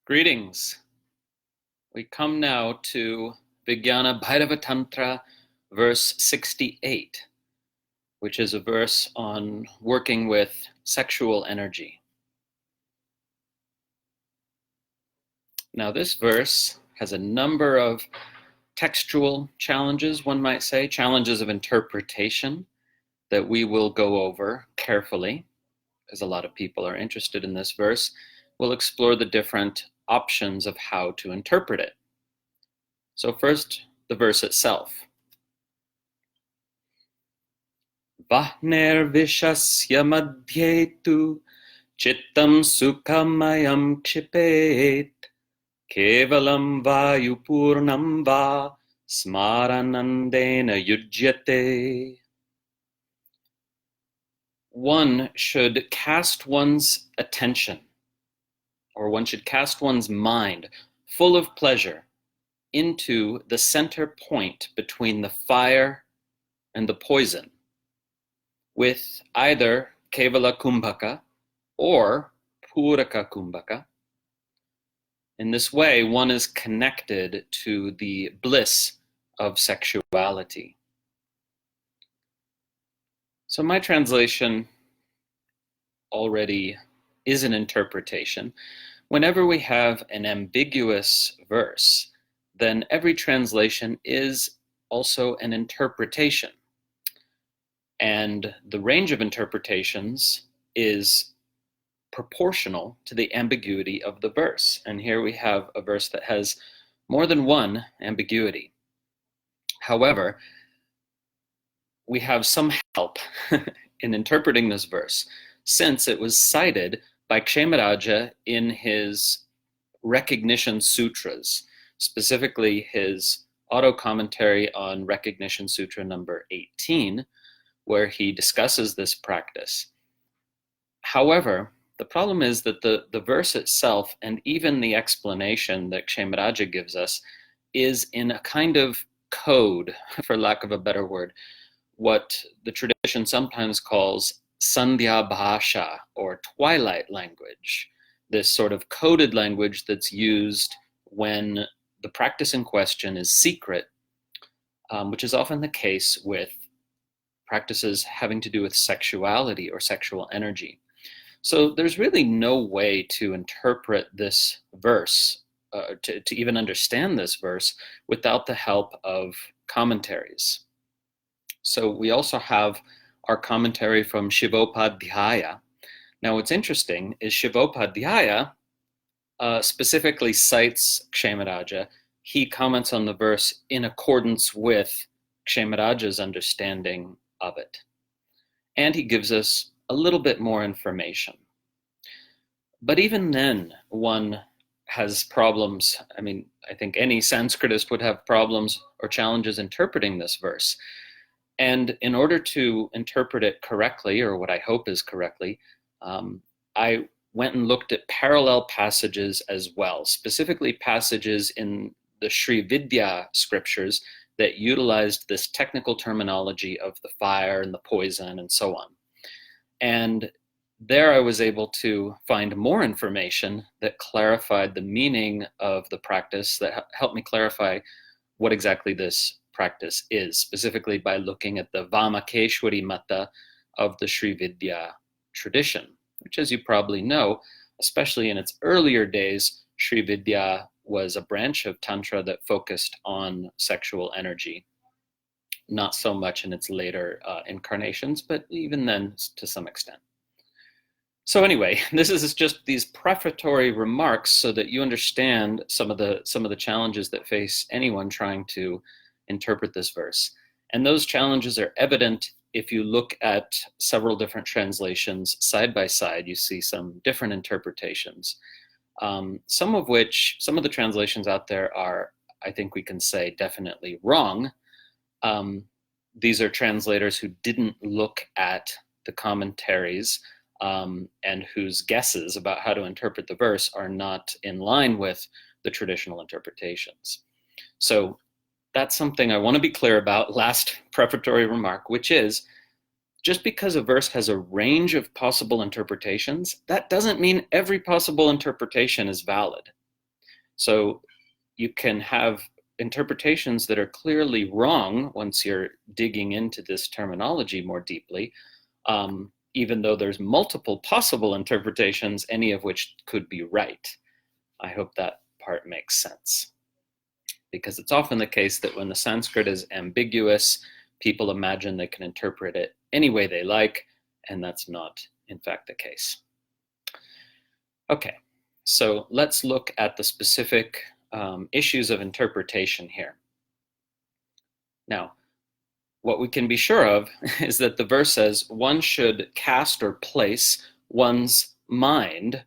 Greetings. We come now to Vijñāna-bhairava-tantra, verse 68, which is a verse on working with sexual energy. Now, this verse has a number of textual challenges, one might say, challenges of interpretation that we will go over carefully, because a lot of people are interested in this verse. We'll explore the different options of how to interpret it. So first, the verse itself. Vahner viṣasya madhye tu cittaṃ sukha-mayaṃ kṣipet kevalaṃ vāyu-pūrṇaṃ smarānandena yujyate. One should cast one's attention, or one should cast one's mind full of pleasure into the center point between the fire and the poison with either kevala-kumbhaka or pūraka-kumbhaka. In this way, one is connected to the bliss of sexuality. So my translation already is an interpretation. Whenever we have an ambiguous verse, then every translation is also an interpretation. And the range of interpretations is proportional to the ambiguity of the verse. And here we have a verse that has more than one ambiguity. However, we have some help in interpreting this verse, since it was cited by Kāmadeva in his recognition sutras, specifically his auto-commentary on Recognition Sutra number 18, where he discusses this practice. However, the problem is that the verse itself, and even the explanation that Kāmadeva gives us, is in a kind of code, for lack of a better word, what the tradition sometimes calls sandhya bhasha, or twilight language, this sort of coded language that's used when the practice in question is secret, which is often the case with practices having to do with sexuality or sexual energy. So there's really no way to interpret this verse, to even understand this verse, without the help of commentaries. So we also have our commentary from Shivopadhyaya. Now what's interesting is Shivopadhyaya specifically cites Kāmadeva. He comments on the verse in accordance with Kāmadeva's understanding of it. And he gives us a little bit more information. But even then, one has problems. I mean, I think any Sanskritist would have problems or challenges interpreting this verse. And in order to interpret it correctly, or what I hope is correctly, I went and looked at parallel passages as well, specifically passages in the Sri Vidya scriptures that utilized this technical terminology of the fire and the poison and so on. And there I was able to find more information that clarified the meaning of the practice, that helped me clarify what exactly this practice is, specifically by looking at the Vamakeshwari Mata of the Sri Vidya tradition, which, as you probably know, especially in its earlier days, Sri Vidya was a branch of Tantra that focused on sexual energy, not so much in its later incarnations, but even then to some extent. So anyway, this is just these prefatory remarks so that you understand some of the challenges that face anyone trying to interpret this verse. And those challenges are evident if you look at several different translations side by side. You see some different interpretations. Some of the translations out there are, I think we can say, definitely wrong. These are translators who didn't look at the commentaries and whose guesses about how to interpret the verse are not in line with the traditional interpretations. So that's something I want to be clear about, last prefatory remark, which is just because a verse has a range of possible interpretations, that doesn't mean every possible interpretation is valid. So you can have interpretations that are clearly wrong once you're digging into this terminology more deeply, even though there's multiple possible interpretations, any of which could be right. I hope that part makes sense. Because it's often the case that when the Sanskrit is ambiguous, people imagine they can interpret it any way they like, and that's not, in fact, the case. Okay, so let's look at the specific issues of interpretation here. Now, what we can be sure of is that the verse says one should cast or place one's mind,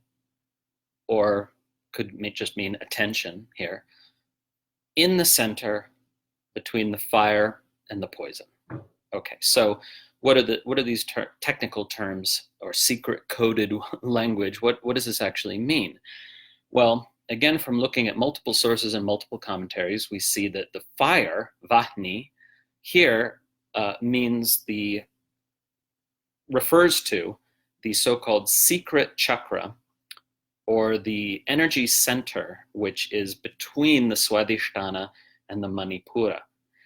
or could just mean attention here, in the center between the fire and the poison. Okay, so what are these technical terms or secret coded language? What does this actually mean? Well, again, from looking at multiple sources and multiple commentaries, we see that the fire, vahni, here refers to the so-called secret chakra, or the energy center, which is between the swadhisthana and the manipura.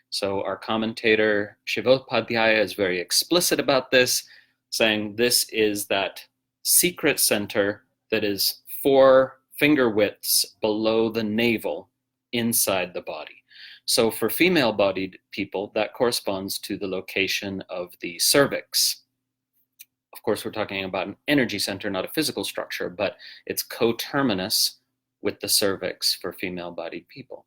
So our commentator Shivopadhyaya is very explicit about this, saying this is that secret center that is 4 finger widths below the navel inside the body. So for female-bodied people, that corresponds to the location of the cervix. Of course, we're talking about an energy center, not a physical structure, but it's coterminous with the cervix for female-bodied people.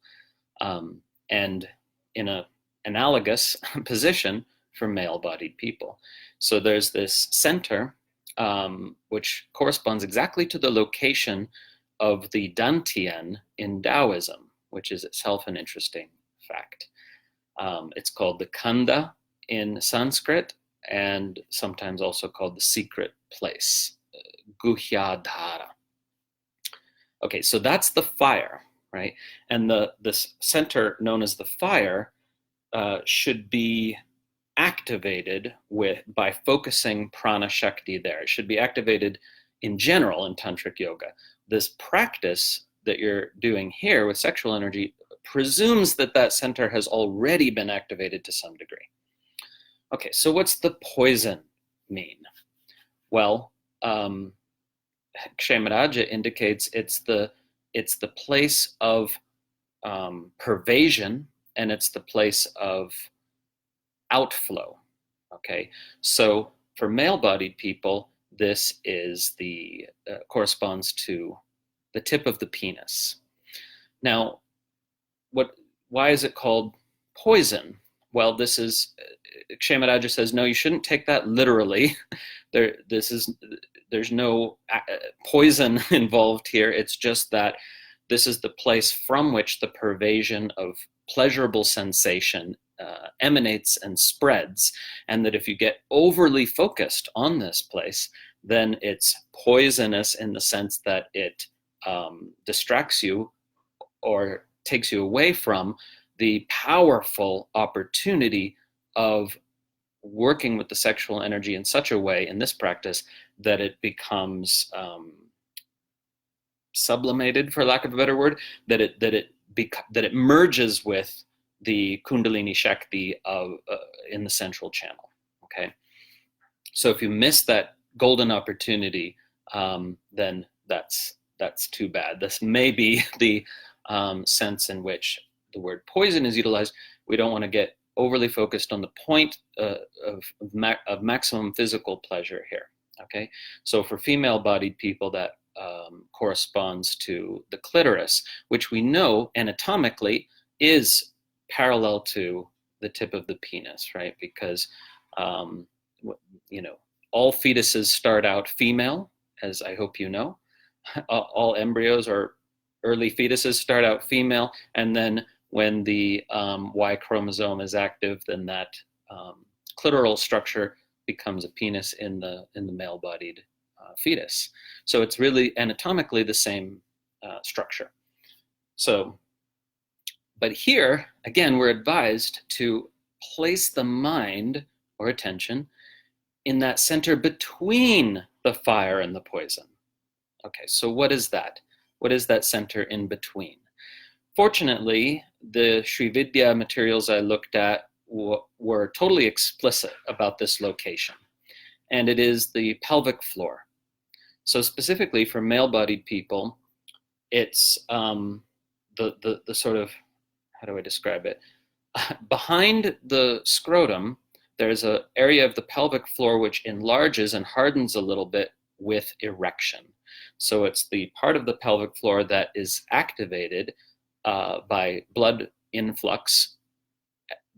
And in an analogous position for male-bodied people. So there's this center, which corresponds exactly to the location of the Dantian in Taoism, which is itself an interesting fact. It's called the Khanda in Sanskrit, and sometimes also called the secret place, guhyadhara. Okay, so that's the fire, right? And this center known as the fire should be activated by focusing prana shakti there. It should be activated in general in tantric yoga. This practice that you're doing here with sexual energy presumes that that center has already been activated to some degree. Okay, so what's the poison mean? Well, Kshamadagya indicates it's the place of pervasion, and it's the place of outflow. Okay, so for male-bodied people, this is corresponds to the tip of the penis. Now, why is it called poison? Well, this is, Kshamadagya says, no, you shouldn't take that literally. There's no poison involved here. It's just that this is the place from which the pervasion of pleasurable sensation emanates and spreads, and that if you get overly focused on this place, then it's poisonous in the sense that it distracts you or takes you away from the powerful opportunity of working with the sexual energy in such a way in this practice that it becomes sublimated, for lack of a better word, that it merges with the kundalini shakti in the central channel. Okay, so if you miss that golden opportunity, then that's too bad. This may be the sense in which the word poison is utilized. We don't want to get overly focused on the point of maximum physical pleasure here. Okay, so for female-bodied people, that corresponds to the clitoris, which we know anatomically is parallel to the tip of the penis, right? Because all fetuses start out female, as I hope you know. All embryos or early fetuses start out female, and then when the Y chromosome is active, then that clitoral structure becomes a penis in the male-bodied fetus. So it's really anatomically the same structure. So, but here, again, we're advised to place the mind or attention in that center between the fire and the poison. Okay, so what is that? What is that center in between? Fortunately, the Sri Vidya materials I looked at were totally explicit about this location, and it is the pelvic floor. So specifically for male-bodied people, it's the sort of, how do I describe it? Behind the scrotum, there's an area of the pelvic floor which enlarges and hardens a little bit with erection. So it's the part of the pelvic floor that is activated by blood influx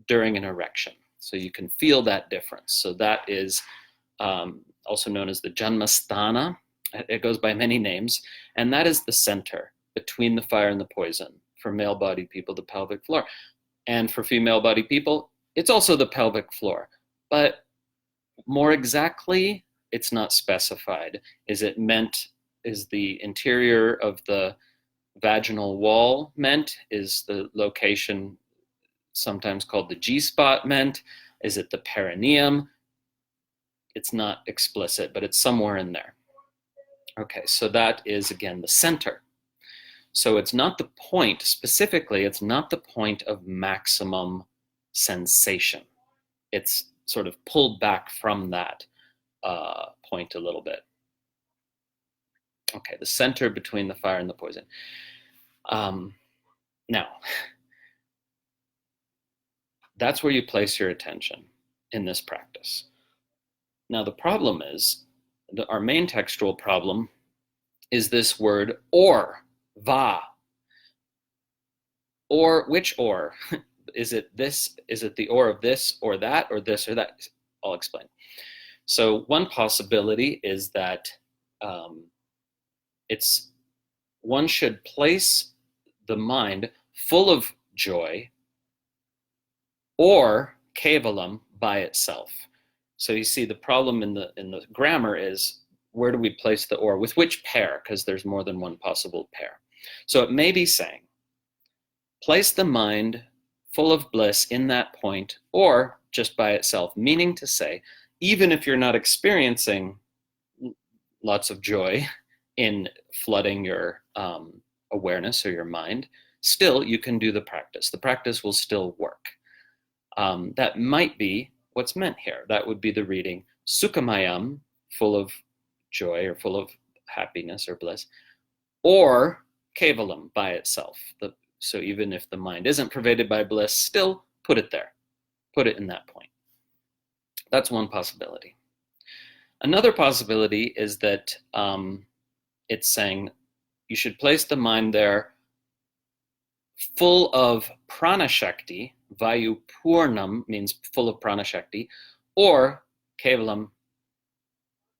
during an erection. So you can feel that difference. So that is also known as the janmasthana. It goes by many names, and that is the center between the fire and the poison. For male-bodied people, the pelvic floor. And for female-bodied people, it's also the pelvic floor. But more exactly, it's not specified. Is the interior of the vaginal wall meant? Is the location sometimes called the G-spot meant? Is it the perineum? It's not explicit, but it's somewhere in there. Okay, so that is, again, the center. So it's not the point, specifically, it's not the point of maximum sensation. It's sort of pulled back from that point a little bit. Okay, the center between the fire and the poison. Now, that's where you place your attention in this practice. Now, the problem is, our main textual problem is this word or, va. Or, which or? Is it this? Is it the or of this or that or this or that? I'll explain. So one possibility is that one should place the mind full of joy or kevalaṃ by itself. So you see, the problem in the grammar is, where do we place the or? With which pair? Because there's more than one possible pair. So it may be saying, place the mind full of bliss in that point, or just by itself, meaning to say, even if you're not experiencing lots of joy in flooding your awareness or your mind, still you can do the practice. The practice will still work. That might be what's meant here. That would be the reading, sukha-mayaṃ, full of joy or full of happiness or bliss, or kevalaṃ by itself. So even if the mind isn't pervaded by bliss, still put it there. Put it in that point. That's one possibility. Another possibility is that it's saying you should place the mind there full of prāṇa shakti. Vāyu-pūrṇaṃ means full of prāṇa shakti, or kevalaṃ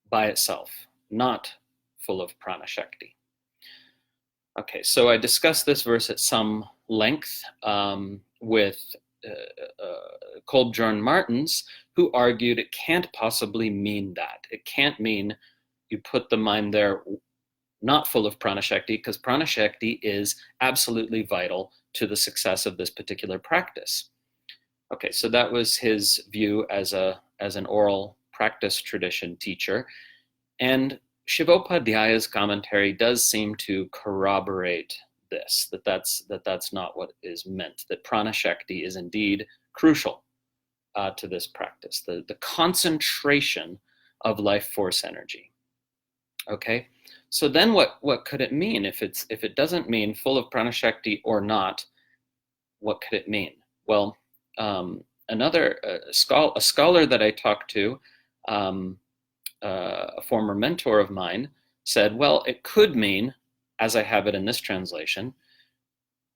by itself, not full of prāṇa shakti. Okay, so I discussed this verse at some length with Kolbjørn Martens, who argued it can't possibly mean that. It can't mean you put the mind there not full of prāṇa shakti, because prāṇa shakti is absolutely vital to the success of this particular practice. Okay, so that was his view as an oral practice tradition teacher. And Shivopadhyāya's commentary does seem to corroborate this, that's not what is meant, that prāṇa shakti is indeed crucial to this practice, the concentration of life force energy. Okay, so then what could it mean? If it doesn't mean full of prāṇa shakti or not, what could it mean? Well, a scholar that I talked to, a former mentor of mine, said, well, it could mean, as I have it in this translation,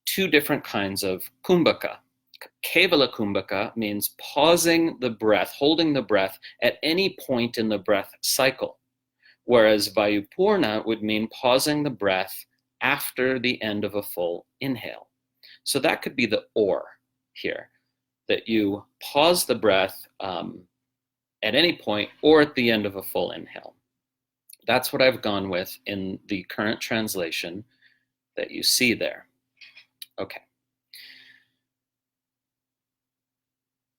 two different kinds of kumbhaka. Kevala-kumbhaka means pausing the breath, holding the breath at any point in the breath cycle, whereas vāyu-pūrṇa would mean pausing the breath after the end of a full inhale. So that could be the or here, that you pause the breath at any point or at the end of a full inhale. That's what I've gone with in the current translation that you see there. Okay.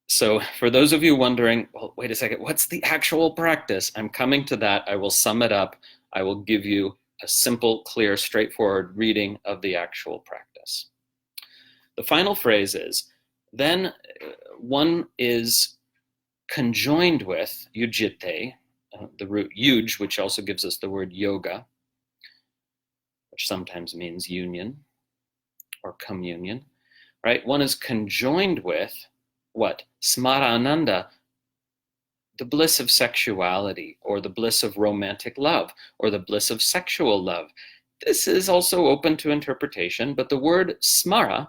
So for those of you wondering, well, wait a second, what's the actual practice? I'm coming to that. I will sum it up. I will give you a simple, clear, straightforward reading of the actual practice. the final phrase is, then one is conjoined with yujyate, the root yuj, which also gives us the word yoga, which sometimes means union or communion, right? One is conjoined with what? Smarānanda, the bliss of sexuality, or the bliss of romantic love, or the bliss of sexual love. This is also open to interpretation, but the word smara,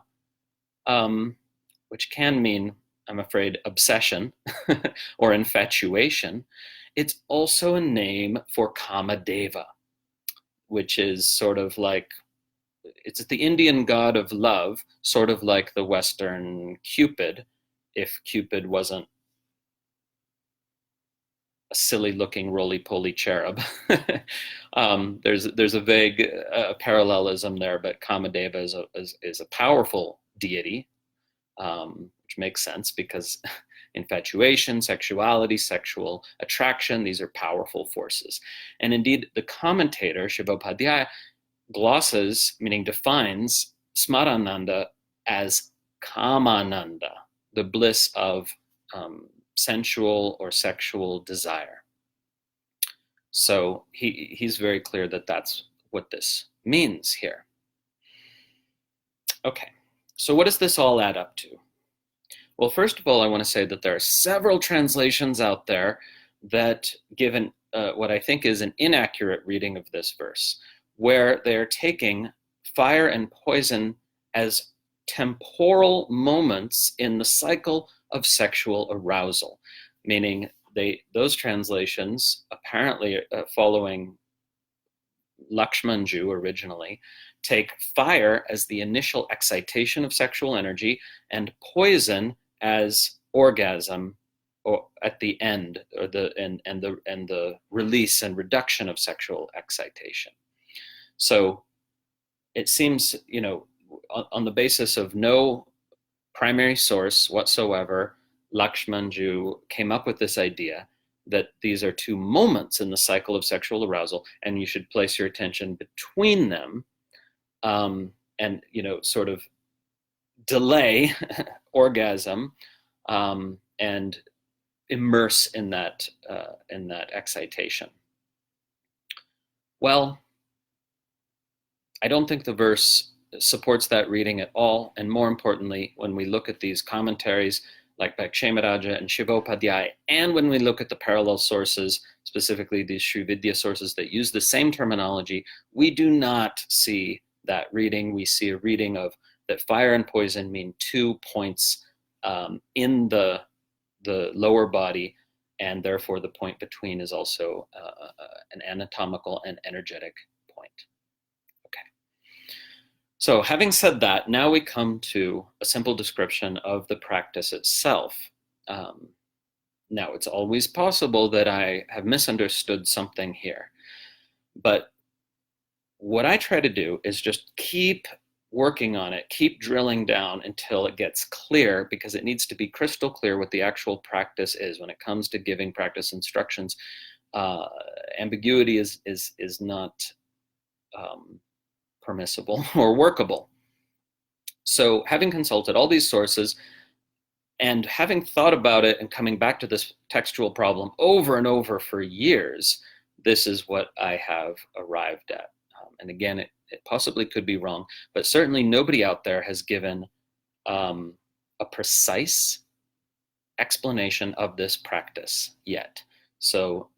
which can mean, I'm afraid, obsession or infatuation, it's also a name for Kāmadeva, which is sort of like, it's the Indian god of love, sort of like the Western Cupid, if Cupid wasn't a silly-looking roly-poly cherub. There's a vague parallelism there, but Kāmadeva is a powerful deity, which makes sense because infatuation, sexuality, sexual attraction, these are powerful forces. And indeed, the commentator, Shivopadhyaya, glosses, meaning defines, Smarānanda as Kāmananda, the bliss of sensual or sexual desire. So he's very clear that that's what this means here. Okay, so what does this all add up to? Well, first of all, I want to say that there are several translations out there that give what I think is an inaccurate reading of this verse, where they're taking fire and poison as temporal moments in the cycle of sexual arousal, meaning those translations, apparently following Lakshmanju originally, take fire as the initial excitation of sexual energy and poison as orgasm, or at the end, or the release and reduction of sexual excitation. So it seems, on the basis of no primary source whatsoever, Lakshmanju came up with this idea that these are two moments in the cycle of sexual arousal, and you should place your attention between them, and sort of delay orgasm, and immerse in that excitation. Well, I don't think the verse supports that reading at all, and more importantly, when we look at these commentaries like by Kshemarāja and Shivopadhyaya, and when we look at the parallel sources, specifically these Srividya sources that use the same terminology, we do not see that reading. We see a reading of that fire and poison mean 2 points in the lower body, and therefore the point between is also an anatomical and energetic point. Okay. So having said that, now we come to a simple description of the practice itself. Now, it's always possible that I have misunderstood something here, but what I try to do is just keep working on it, keep drilling down until it gets clear, because it needs to be crystal clear what the actual practice is. When it comes to giving practice instructions, ambiguity is not permissible or workable. So having consulted all these sources and having thought about it and coming back to this textual problem over and over for years, this is what I have arrived at. And again, it possibly could be wrong, but certainly nobody out there has given a precise explanation of this practice yet. So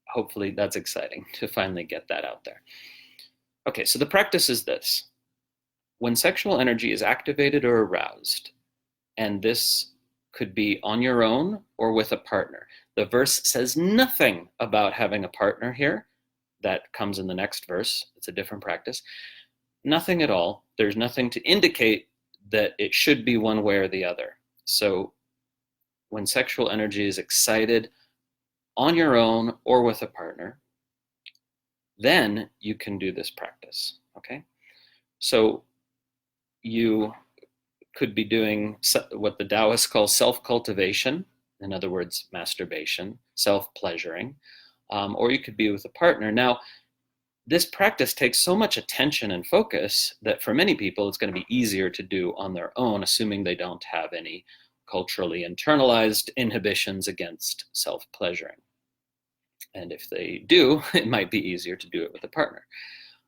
hopefully that's exciting to finally get that out there. Okay, so the practice is this. When sexual energy is activated or aroused, and this could be on your own or with a partner. The verse says nothing about having a partner here. That comes in the next verse. It's a different practice. Nothing at all. There's nothing to indicate that it should be one way or the other. So when sexual energy is excited on your own or with a partner, then you can do this practice, okay? So you could be doing what the Taoists call self-cultivation, in other words, masturbation, self-pleasuring, or you could be with a partner. Now, this practice takes so much attention and focus that for many people it's going to be easier to do on their own, assuming they don't have any culturally internalized inhibitions against self-pleasuring. And if they do, it might be easier to do it with a partner,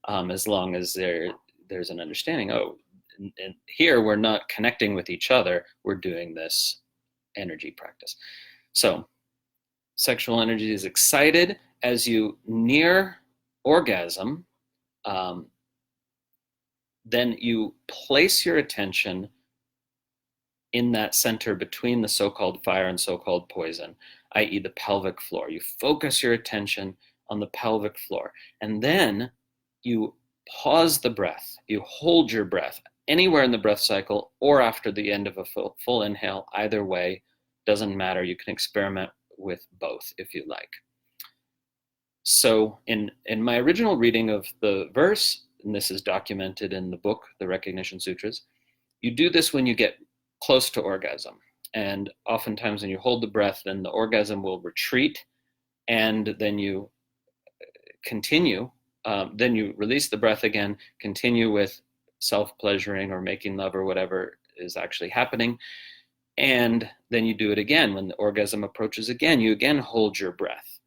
as long as there's an understanding, and here we're not connecting with each other, we're doing this energy practice. So sexual energy is excited as you near orgasm. Then you place your attention in that center between the so-called fire and so-called poison, i.e. the pelvic floor. You focus your attention on the pelvic floor, and then you pause the breath. You hold your breath anywhere in the breath cycle or after the end of a full inhale. Either way, doesn't matter. You can experiment with both if you like. So in my original reading of the verse, and this is documented in the book, The Recognition Sutras, you do this when you get close to orgasm. And oftentimes when you hold the breath, then the orgasm will retreat, and then you continue, then you release the breath again, continue with self-pleasuring or making love or whatever is actually happening. And then you do it again. When the orgasm approaches again, you again hold your breath.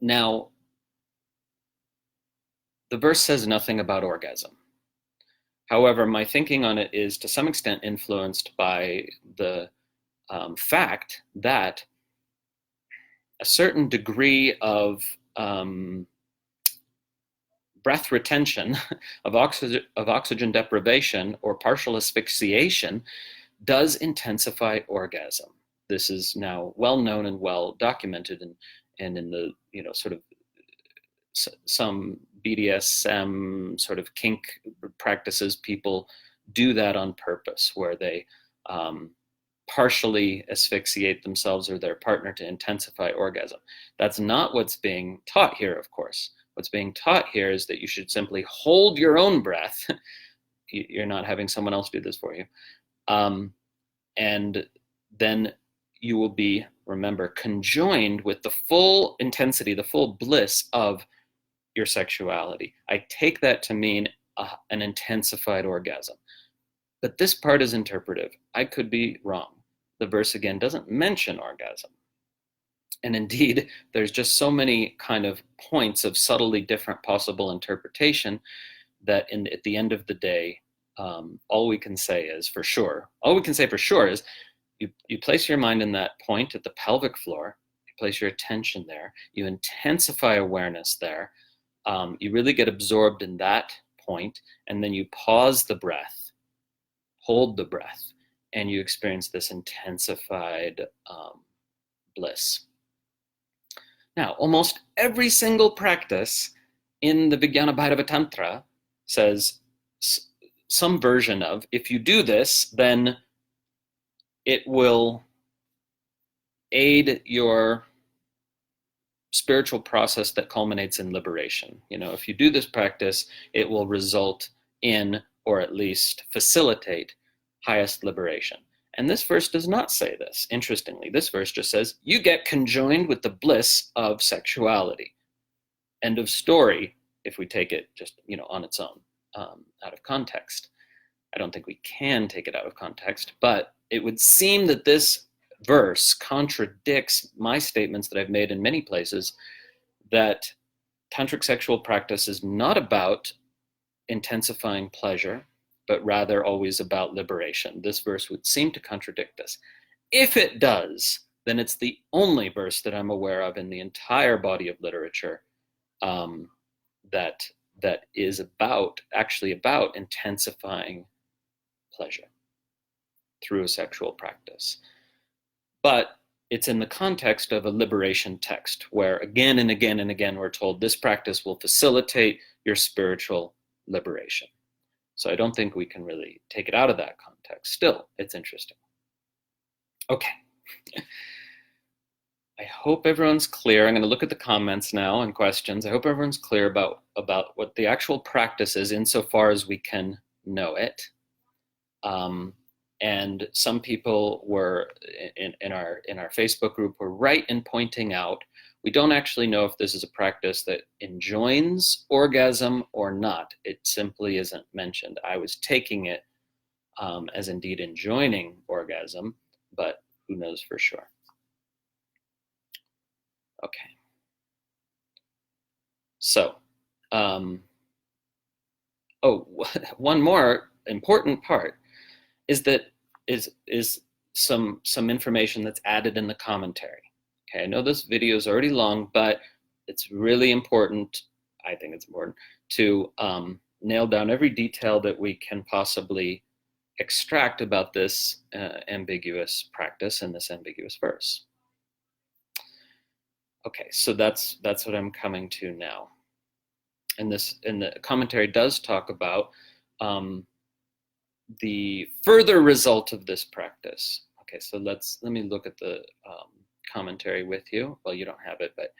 Now, the verse says nothing about orgasm. However, my thinking on it is to some extent influenced by the fact that a certain degree of breath retention, of oxygen deprivation or partial asphyxiation does intensify orgasm. This is now well known and well documented, and in the, sort of some BDSM sort of kink practices, people do that on purpose, where they partially asphyxiate themselves or their partner to intensify orgasm. That's not what's being taught here, of course. What's being taught here is that you should simply hold your own breath. You're not having someone else do this for you. And then you will be, remember, conjoined with the full intensity, the full bliss of your sexuality. I take that to mean an intensified orgasm. But this part is interpretive. I could be wrong. The verse, again, doesn't mention orgasm. And indeed, there's just so many kind of points of subtly different possible interpretation that at the end of the day, all we can say for sure is you place your mind in that point at the pelvic floor, you place your attention there, you intensify awareness there, you really get absorbed in that point, and then you pause the breath, hold the breath, and you experience this intensified bliss. Now, almost every single practice in the Vijñāna-bhairava-tantra says some version of, if you do this, then it will aid your spiritual process that culminates in liberation. If you do this practice, it will result in, or at least facilitate, highest liberation. And this verse does not say this. Interestingly, this verse just says, you get conjoined with the bliss of sexuality. End of story, if we take it just, on its own, out of context. I don't think we can take it out of context, but it would seem that this verse contradicts my statements that I've made in many places, that tantric sexual practice is not about intensifying pleasure, but rather always about liberation. This verse would seem to contradict this. If it does, then it's the only verse that I'm aware of in the entire body of literature that is actually about intensifying pleasure through a sexual practice. But it's in the context of a liberation text, where again and again and again we're told this practice will facilitate your spiritual liberation. So I don't think we can really take it out of that context. Still, it's interesting. Okay. I hope everyone's clear. I'm going to look at the comments now and questions. I hope everyone's clear about what the actual practice is insofar as we can know it. And some people were in our Facebook group were right in pointing out We don't actually know if this is a practice that enjoins orgasm or not. It simply isn't mentioned. I was taking it as indeed enjoining orgasm, but who knows for sure. Okay. So, one more important part is that is some information that's added in the commentary. Okay, I know this video is already long, but it's really important, I think it's important, to nail down every detail that we can possibly extract about this ambiguous practice and this ambiguous verse. Okay, so that's what I'm coming to now. And the commentary does talk about the further result of this practice. Okay, so let me look at the commentary with you. Well, you don't have it, but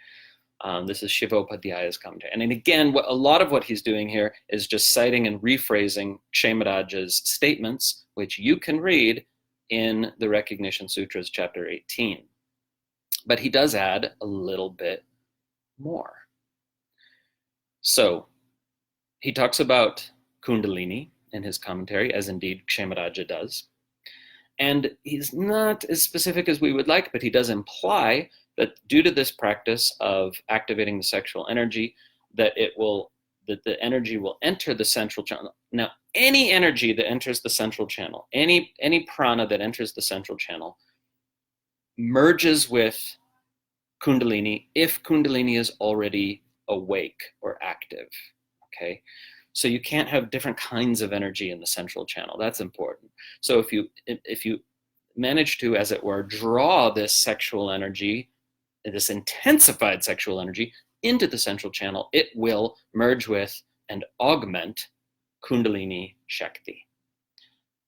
this is Shivopadhyāya's commentary. And again, a lot of what he's doing here is just citing and rephrasing Kṣemaraja's statements, which you can read in the Recognition Sutras, chapter 18. But he does add a little bit more. So he talks about kundalini in his commentary, as indeed Kṣemaraja does. And he's not as specific as we would like, but he does imply that due to this practice of activating the sexual energy, that the energy will enter the central channel. Now, any energy that enters the central channel, any prāṇa that enters the central channel, merges with kundalini if kundalini is already awake or active. Okay, so you can't have different kinds of energy in the central channel. That's important. So if you manage to, as it were, draw this sexual energy, this intensified sexual energy into the central channel, it will merge with and augment kundalini shakti.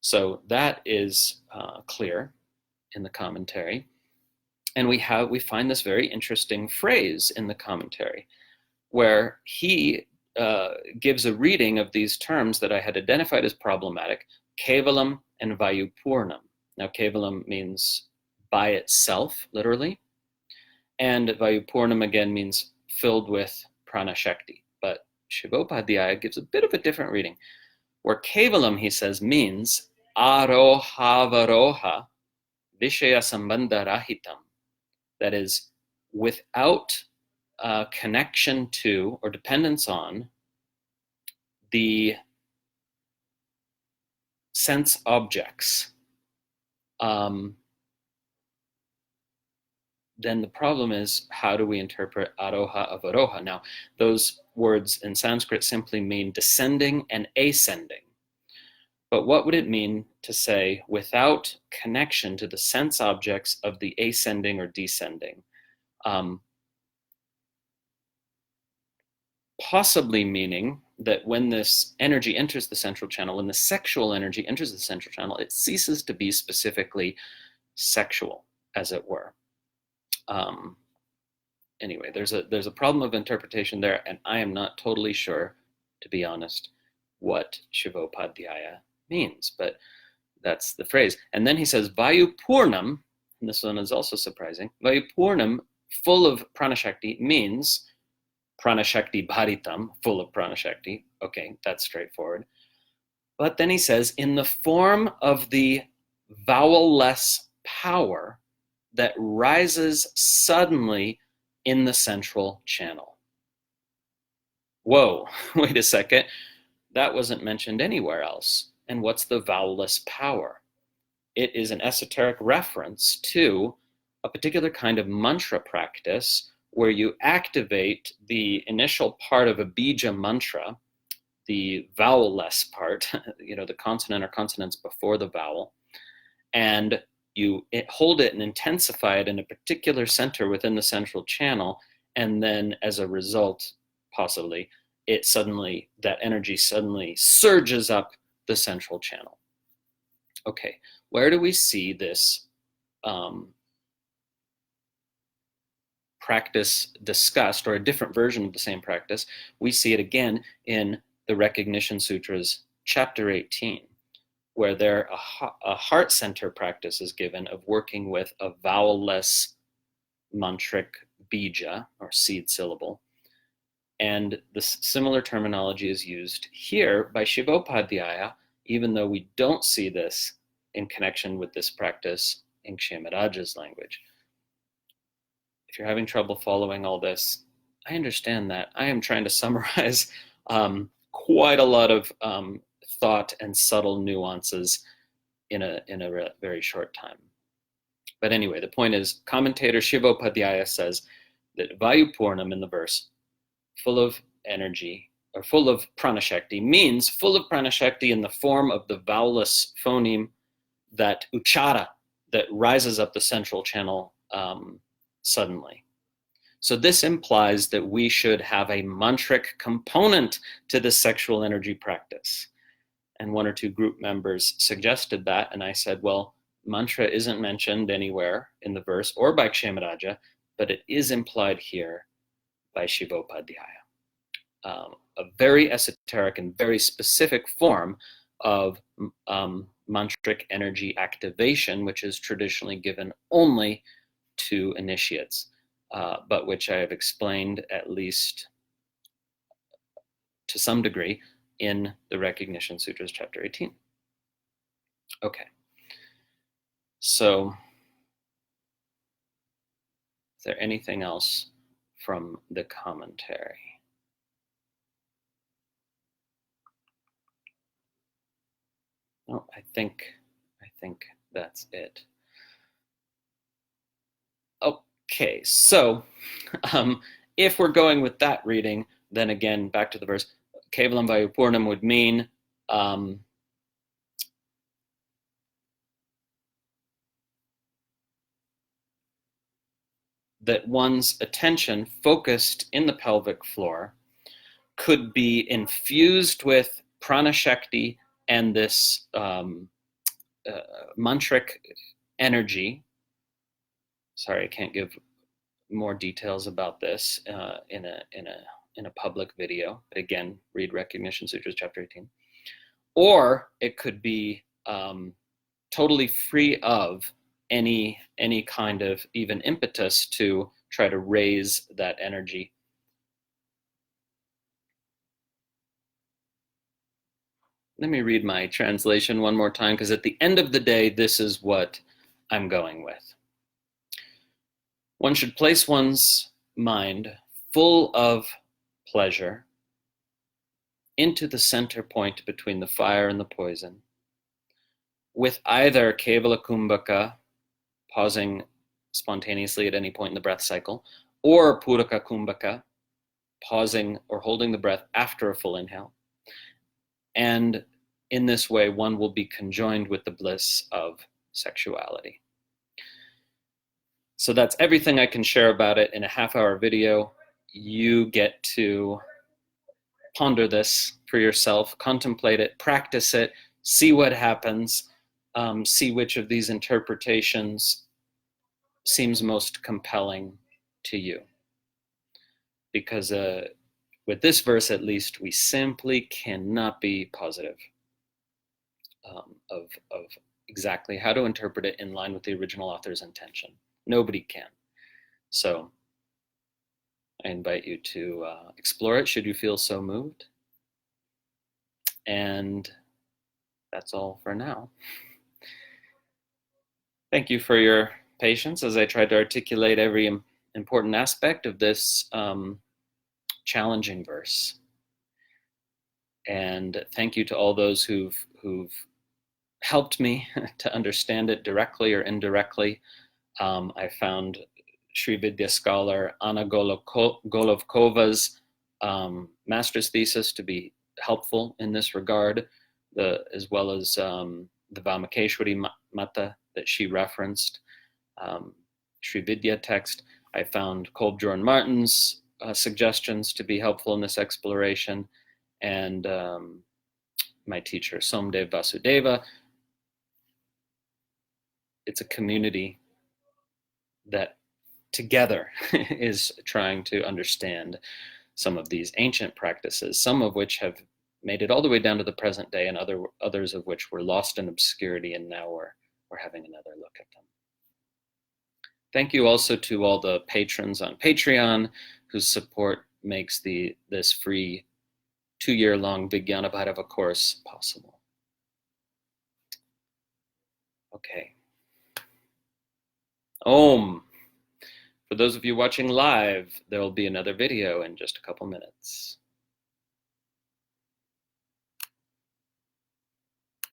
So that is clear in the commentary. And we find this very interesting phrase in the commentary where he gives a reading of these terms that I had identified as problematic, kevalaṃ and vāyu-pūrṇaṃ. Now, kevalaṃ means by itself, literally, and vāyu-pūrṇaṃ again means filled with prāṇa shakti. But Shivopadhyāya gives a bit of a different reading, where kevalaṃ, he says, means aroha-varoha viṣaya-sambandha rahitam. That is, without connection to or dependence on the sense objects, then the problem is, how do we interpret aroha avaroha? Now, those words in Sanskrit simply mean descending and ascending. But what would it mean to say without connection to the sense objects of the ascending or descending? Possibly meaning that when this energy enters the central channel, when the sexual energy enters the central channel, it ceases to be specifically sexual, as it were. Anyway, there's a problem of interpretation there, and I am not totally sure, to be honest, what Shivopadhyāya means, but that's the phrase. And then he says, vāyu-pūrṇaṃ, and this one is also surprising, vāyu-pūrṇaṃ, full of prāṇa shakti, means prāṇa shakti bharitam, full of prāṇa shakti. Okay, that's straightforward. But then he says, in the form of the vowel-less power that rises suddenly in the central channel. Whoa, wait a second. That wasn't mentioned anywhere else. And what's the vowel-less power? It is an esoteric reference to a particular kind of mantra practice where you activate the initial part of a bija mantra, the vowel-less part, the consonant or consonants before the vowel, and you hold it and intensify it in a particular center within the central channel, and then as a result, possibly, that energy suddenly surges up the central channel. Okay, where do we see this practice discussed, or a different version of the same practice? We see it again in the Recognition Sutras, chapter 18, where a heart center practice is given of working with a vowel-less mantric bija, or seed syllable. And the similar terminology is used here by Shivopadhyaya, even though we don't see this in connection with this practice in Kshemarāja's language. If you're having trouble following all this, I understand that. I am trying to summarize quite a lot of thought and subtle nuances in a very short time. But anyway, the point is, commentator Shivopadhyaya says that vāyu-pūrṇaṃ in the verse, full of energy, or full of prāṇa shakti, means full of prāṇa shakti in the form of the vowelless phoneme, that uchara, that rises up the central channel suddenly. So this implies that we should have a mantric component to the sexual energy practice. And one or two group members suggested that, and I said, well, mantra isn't mentioned anywhere in the verse or by Kshemarāja, but it is implied here by Shivopadhyaya. A very esoteric and very specific form of mantric energy activation, which is traditionally given only to initiates, but which I have explained at least to some degree in the Recognition Sutras, chapter 18. Okay. So, is there anything else from the commentary? No, I think that's it. Okay, so if we're going with that reading, then again, back to the verse, kevalaṃ vāyu-pūrṇaṃ would mean that one's attention focused in the pelvic floor could be infused with prāṇa shakti and this mantric energy. Sorry, I can't give more details about this in a public video. But again, read Recognition Sutras, chapter 18. Or it could be totally free of any kind of even impetus to try to raise that energy. Let me read my translation one more time, because at the end of the day, this is what I'm going with. One should place one's mind full of pleasure into the center point between the fire and the poison, with either kevala-kumbhaka, pausing spontaneously at any point in the breath cycle, or pūraka-kumbhaka, pausing or holding the breath after a full inhale. And in this way, one will be conjoined with the bliss of sexuality. So that's everything I can share about it in a half-hour video. You get to ponder this for yourself, contemplate it, practice it, see what happens, see which of these interpretations seems most compelling to you. Because with this verse, at least, we simply cannot be positive of exactly how to interpret it in line with the original author's intention. Nobody can. So I invite you to explore it should you feel so moved. And that's all for now. Thank you for your patience as I tried to articulate every important aspect of this challenging verse. And thank you to all those who've helped me to understand it directly or indirectly. I found Sri Vidya scholar Anna Golovkova's master's thesis to be helpful in this regard, as well as the Vamakeshwari Mata that she referenced, Sri Vidya text. I found Kolbjorn Martin's suggestions to be helpful in this exploration, and my teacher Somdev Vasudeva. It's a community that together is trying to understand some of these ancient practices, some of which have made it all the way down to the present day, and others of which were lost in obscurity, and now we're having another look at them. Thank you also to all the patrons on Patreon whose support makes this free 2-year-long Vijñāna-bhairava course possible. Okay. Om. For those of you watching live, there will be another video in just a couple minutes.